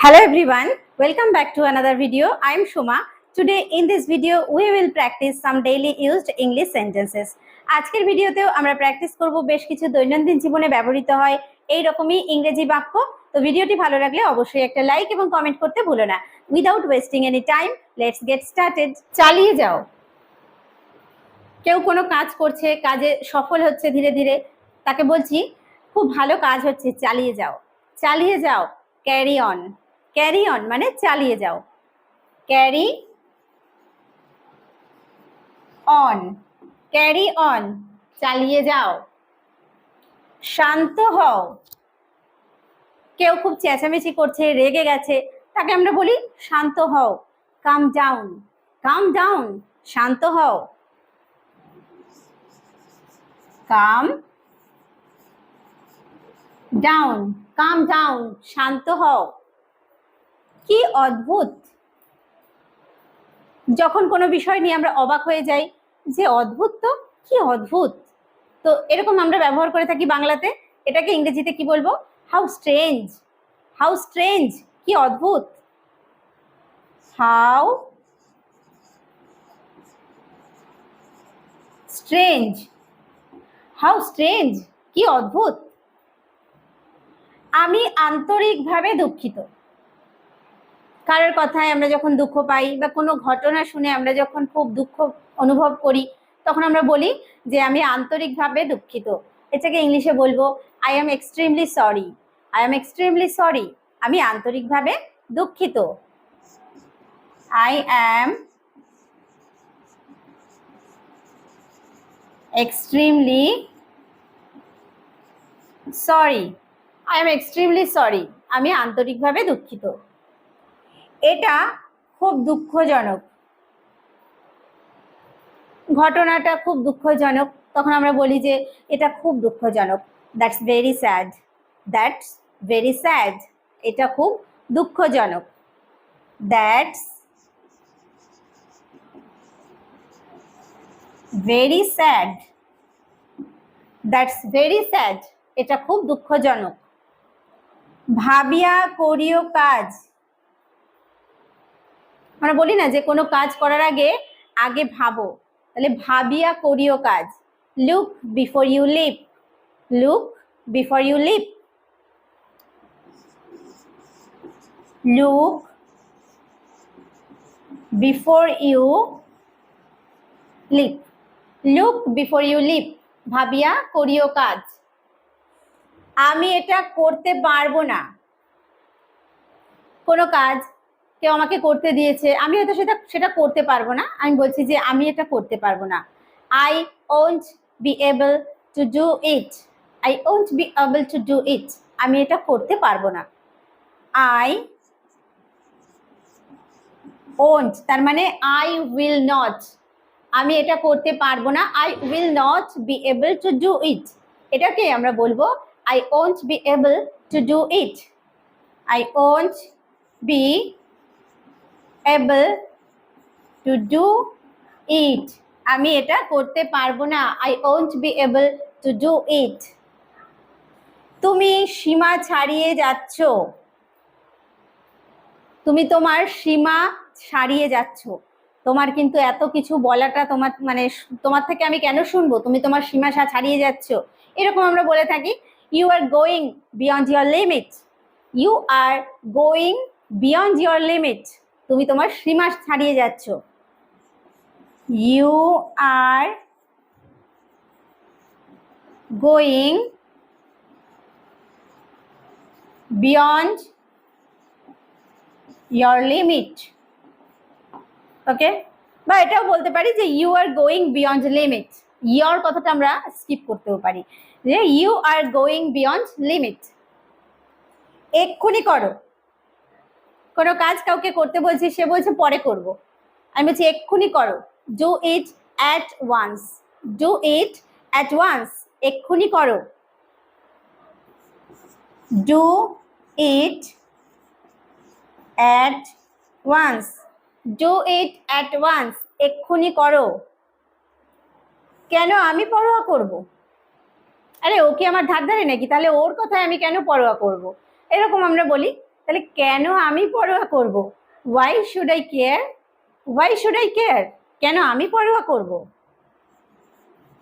Hello everyone, welcome back to another video. I am Shuma. Today in this video we will practice some daily used English sentences. আজকের ভিডিওতেও আমরা practice করব বেশ কিছু দৈনন্দিন জীবনে ব্যবহৃত হয় এই রকমই ইংরেজি বাক্য। তো ভিডিওটি ভালো লাগলে অবশ্যই একটা লাইক এবং কমেন্ট করতে ভুলো না। Without wasting any time let's get started. চালিয়ে যাও। কেউ কোনো কাজ করছে, কাজে সফল হচ্ছে ধীরে ধীরে, তাকে বলছি খুব ভালো কাজ হচ্ছে, চালিয়ে যাও। চালিয়ে যাও, ক্যারি অন। ক্যারি অন মানে চালিয়ে যাও। ক্যারি অন, ক্যারি অন, চালিয়ে যাও। শান্ত হও। কেউ খুব চেঁচামেচি করছে, রেগে গেছে, তাকে আমরা বলি শান্ত হও। কাম ডাউন, কাম ডাউন, শান্ত হও। কাম ডাউন, কাম ডাউন, শান্ত হও। কি অদ্ভুত। যখন কোনো বিষয় নিয়ে আমরা অবাক হয়ে যাই, যে অদ্ভুত, তো কি অদ্ভুত। তো এরকম আমরা ব্যবহার করে থাকি বাংলাতে। এটাকে ইংরেজিতে কি বলবো? How strange. হাউ স্ট্রেঞ্জ, কি অদ্ভুত। হাউ স্ট্রেঞ্জ, হাউ স্ট্রেঞ্জ, কি অদ্ভুত। আমি আন্তরিকভাবে দুঃখিত। কারোর কথায় আমরা যখন দুঃখ পাই বা কোনো ঘটনা শুনে আমরা যখন খুব দুঃখ অনুভব করি, তখন আমরা বলি যে আমি আন্তরিকভাবে দুঃখিত। এটাকে ইংলিশে বলবো I am extremely sorry. I am extremely sorry, আমি আন্তরিকভাবে দুঃখিত। I am extremely sorry. I am extremely sorry, আমি আন্তরিকভাবে দুঃখিত। এটা খুব দুঃখজনক। ঘটনাটা খুব দুঃখজনক, তখন আমরা বলি যে এটা খুব দুঃখজনক। That's very sad. That's very sad, এটা খুব দুঃখজনক। That's very sad. That's very sad, এটা খুব দুঃখজনক। ভাবিয়া করিও কাজ। আমরা বলি না যে কোনো কাজ করার আগে আগে ভাবো, তাহলে ভাবিয়া করিও কাজ। Look before you leave. Look before you leave. Look before you leave. Look before you leave, ভাবিয়া করিও কাজ। আমি এটা করতে পারবো না। কোনো কাজ কেউ আমাকে করতে দিয়েছে, আমি হয়তো সেটা করতে পারবো না, আমি বলছি যে আমি এটা করতে পারবো না। I won't be able to do it. I won't be able to do it, আমি এটা করতে পারবো না। আই ওন্ট তার মানে আই উইল নট, আমি এটা করতে পারবো না। I will not be able to do it, এটাকে আমরা বলবো I won't be able to do it. I won't be able to do it, আমি এটা করতে পারবো না। I won't be able to do it. তুমি সীমা ছাড়িয়ে যাচ্ছ। তুমি তোমার সীমা ছাড়িয়ে যাচ্ছ। তোমার কিন্তু এত কিছু বলাটা তোমার মানে তোমার থেকে আমি কেন শুনবো, তুমি তোমার সীমা ছাড়িয়ে যাচ্ছ, এরকম আমরা বলে থাকি। You are going beyond your limit. You are going beyond your limit, তুমি তোমার সীমা ছাড়িয়ে যাচ্ছ। You are going beyond your limit. Okay, বা এটাও বলতে পারি যে you are going beyond limit. Your কথাটা আমরা স্কিপ করতেও পারি, যে you are going beyond limit. এক্ষুনি করো। কোনো কাজ কাউকে করতে বলছি, সে বলছে পরে করব, আমি বলছি এক্ষুনি করো। Do it at once. Do it at once, এক্ষুনি করো। Do it at once. Do it at once, এক্ষুনি করো। কেন আমি পরোয়া করব? আরে ও কি আমার ধার ধারে নাকি, তাহলে ওর কথায় আমি কেন পরোয়া করব? এরকম আমরা বলি। তাহলে কেন আমি পরোয়া করব? Why should eye care? Why should eye care? কেন আমি পরোয়া করব?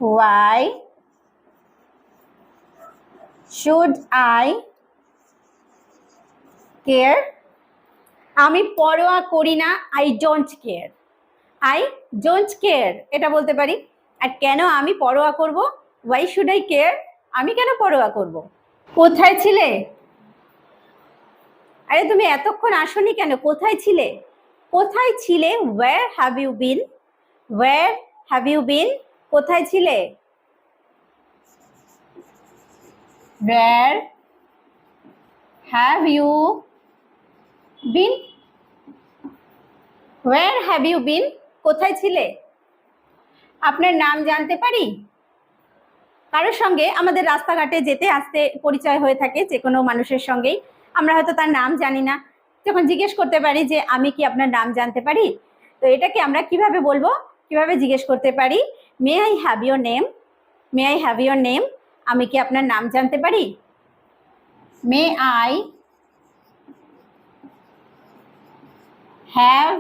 Why should eye care? আমি পরোয়া করি না, I don't care. I don't care এটা বলতে পারি। আর কেন আমি পরোয়া করব? Why should eye care? আমি কেন পরোয়া করব? কোথায় ছিলে? আরে তুমি এতক্ষণ আসোনি কেন? কোথায় ছিলে? কোথায় ছিলে? Where have you been? Where have you been? কোথায় ছিলে? Where have you been? Where have you been? কোথায় ছিলে? আপনার নাম জানতে পারি? কারোর সঙ্গে আমাদের রাস্তাঘাটে যেতে আসতে পরিচয় হয়ে থাকে, যে কোনো মানুষের সঙ্গেই। আমরা হয়তো তার নাম জানি না, যখন জিজ্ঞেস করতে পারি যে আমি কি আপনার নাম জানতে পারি, তো এটাকে আমরা কিভাবে বলবো, কিভাবে জিজ্ঞেস করতে পারি? May I have your name? May I have your name? আমি কি আপনার নাম জানতে পারি? May I have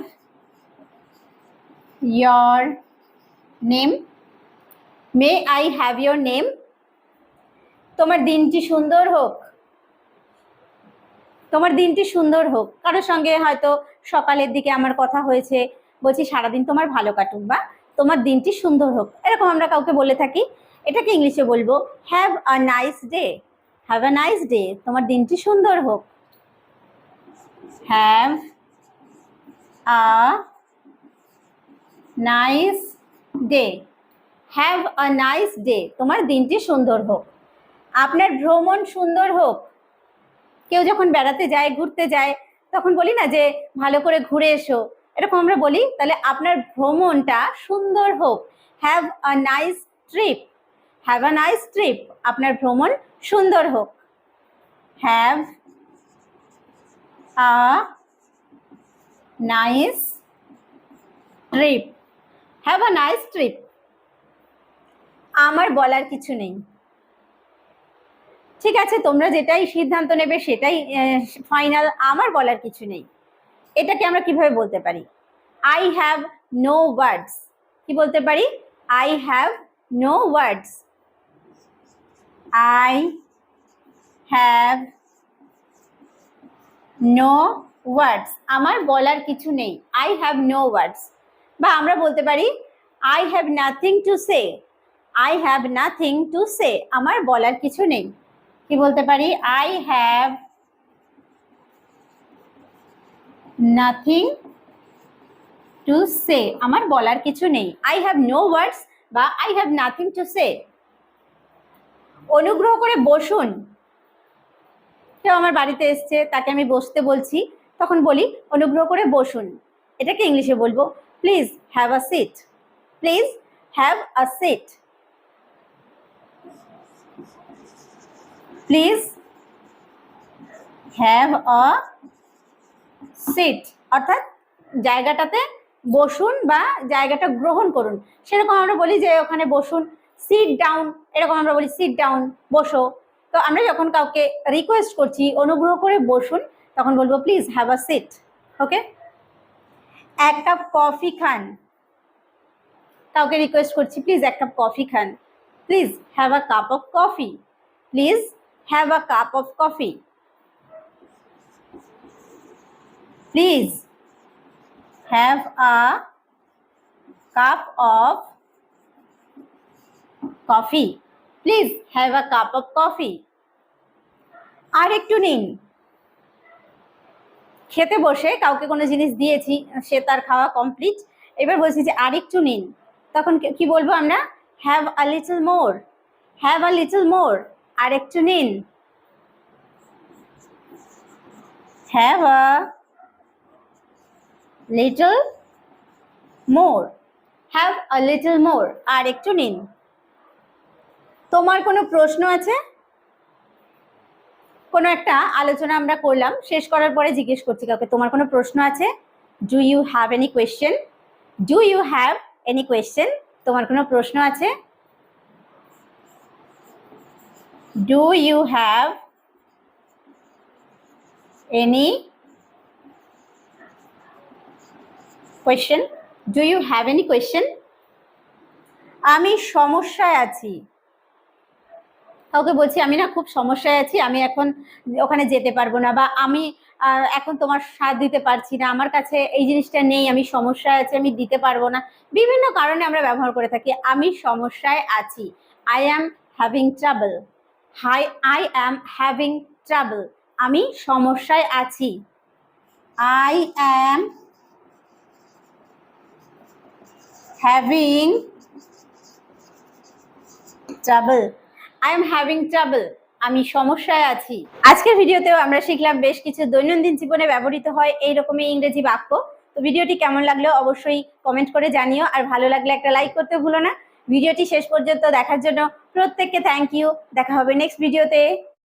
your name? May I have your name? তোমার দিনটি সুন্দর হোক। তোমার দিনটি সুন্দর হোক। কারোর সঙ্গে হয়তো সকালের দিকে আমার কথা হয়েছে, বলছি সারাদিন তোমার ভালো কাটুক বা তোমার দিনটি সুন্দর হোক, এরকম আমরা কাউকে বলে থাকি। এটাকে ইংলিশে বলবো have a nice day. Have a nice day, তোমার দিনটি সুন্দর হোক। Have a nice day. Have a nice day, তোমার দিনটি সুন্দর হোক। আপনার ভ্রমণ সুন্দর হোক। কেউ যখন বেড়াতে যায়, ঘুরতে যায়, তখন বলি না যে ভালো করে ঘুরে এসো, এরকম আমরা বলি। তাহলে আপনার ভ্রমণটা সুন্দর হোক। Have a nice trip. Have a nice trip, আপনার ভ্রমণ সুন্দর হোক। Have a nice trip. Have a nice trip. আমার বলার কিছু নেই। ঠিক আছে, তোমরা যেটাই সিদ্ধান্ত নেবে সেটাই ফাইনাল, আমার বলার কিছু নেই। এটাকে আমরা কিভাবে বলতে পারি? I have no words. কি বলতে পারি? I have no words. I have no words, আমার বলার কিছু নেই। I have no words. বা আমরা বলতে পারি I have nothing to say. I have nothing to say, আমার বলার কিছু নেই। কি বলতে পারি? I have nothing to say, আমার বলার কিছু নেই। আই হ্যাভ নো ওয়ার্ডস বা I have nothing to say. অনুগ্রহ করে বসুন। কেউ আমার বাড়িতে এসছে, তাকে আমি বসতে বলছি, তখন বলি অনুগ্রহ করে বসুন। এটাকে ইংলিশে বলবো please have a seat. Please have a seat. Please have a seat, অর্থাৎ জায়গাটাতে বসুন বা জায়গাটা গ্রহণ করুন, সেরকম আমরা বলি যে ওখানে বসুন। সিট ডাউন, এরকম আমরা বলি সিট ডাউন, বসো। তো আমরা যখন কাউকে রিকোয়েস্ট করছি অনুগ্রহ করে বসুন, তখন বলবো please have a seat. Okay? এক কাপ কফি খান। কাউকে রিকোয়েস্ট করছি প্লিজ এক কাপ কফি খান। Please have a cup of coffee. Please have a cup of coffee. Please have a cup of coffee. Please have a cup of coffee. আর একটু নিন। খেতে বসে কাউকে কোনো জিনিস দিয়েছি, সে তার খাওয়া কমপ্লিট, এবার বলছি যে আর একটু নিন, তখন কি বলবো আমরা? Have a little more. Have a little more, আর একটু নিন। Have a little more. Have a little more, আর একটু নিন। তোমার কোনো প্রশ্ন আছে? কোনো একটা আলোচনা আমরা করলাম, শেষ করার পরে জিজ্ঞেস করছি কাউকে তোমার কোনো প্রশ্ন আছে? Do you have any question? Do you have any question? তোমার কোনো প্রশ্ন আছে? Do you have any question? Do you have any question? আমি সমস্যায় আছি। কাউকে বলছি আমি না খুব সমস্যায় আছি, আমি এখন ওখানে যেতে পারবো না, বা আমি এখন তোমার সাথ দিতে পারছি না, আমার কাছে এই জিনিসটা নেই, আমি সমস্যায় আছি, আমি দিতে পারবো না। বিভিন্ন কারণে আমরা ব্যবহার করে থাকি আমি সমস্যায় আছি। I am having trouble. I am having trouble, আমি সমস্যায় আছি। I am having trouble. I am having trouble, আমি সমস্যায় আছি। আজকের ভিডিওতেও আমরা শিখলাম বেশ কিছু দৈনন্দিন জীবনে ব্যবহৃত হয় এইরকমই ইংরেজি বাক্য। তো ভিডিওটি কেমন লাগলো অবশ্যই কমেন্ট করে জানিও, আর ভালো লাগলে একটা লাইক করতে ভুলো না। ভিডিওটি শেষ পর্যন্ত দেখার জন্য প্রত্যেককে থ্যাংক ইউ। দেখা হবে নেক্সট ভিডিওতে।